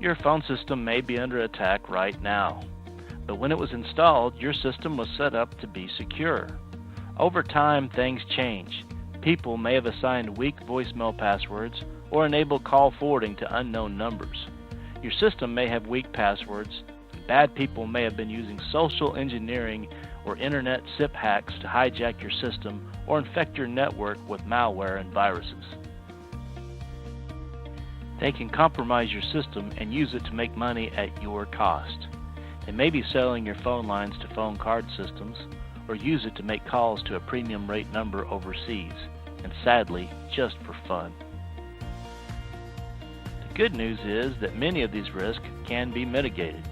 Your phone system may be under attack right now, but when it was installed, your system was set up to be secure. Over time, things change. People may have assigned weak voicemail passwords or enabled call forwarding to unknown numbers. Your system may have weak passwords. Bad people may have been using social engineering or internet SIP hacks to hijack your system or infect your network with malware and viruses. They can compromise your system and use it to make money at your cost. They may be selling your phone lines to phone card systems or use it to make calls to a premium rate number overseas, and sadly, just for fun. The good news is that many of these risks can be mitigated.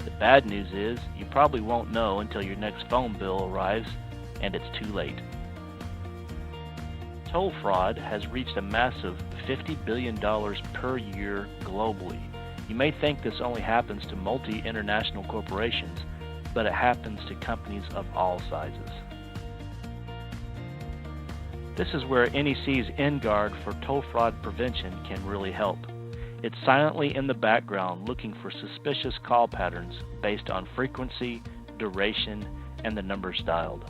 The bad news is you probably won't know until your next phone bill arrives and it's too late. Toll fraud has reached a massive $50 billion per year globally. You may think this only happens to multi-international corporations, but it happens to companies of all sizes. This is where NEC's InGuard for toll fraud prevention can really help. It's silently in the background looking for suspicious call patterns based on frequency, duration, and the numbers dialed.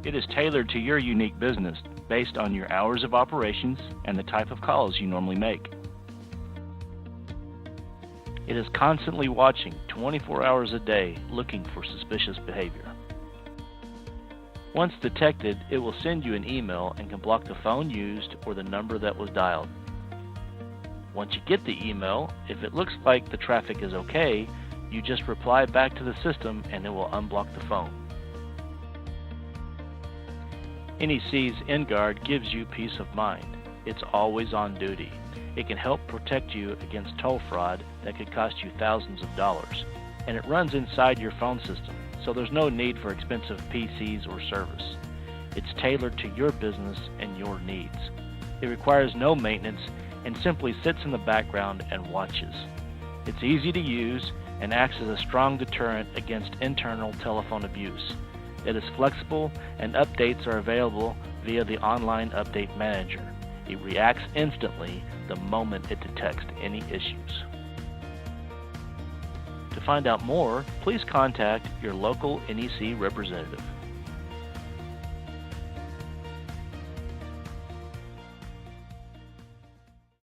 It is tailored to your unique business based on your hours of operations and the type of calls you normally make. It is constantly watching 24 hours a day looking for suspicious behavior. Once detected, it will send you an email and can block the phone used or the number that was dialed. Once you get the email, if it looks like the traffic is okay, you just reply back to the system and it will unblock the phone. NEC's InGuard gives you peace of mind. It's always on duty. It can help protect you against toll fraud that could cost you thousands of dollars, and it runs inside your phone system, so there's no need for expensive PCs or service. It's tailored to your business and your needs. It requires no maintenance and simply sits in the background and watches. It's easy to use and acts as a strong deterrent against internal telephone abuse. It is flexible and updates are available via the online update manager. It reacts instantly the moment it detects any issues. To find out more, please contact your local NEC representative.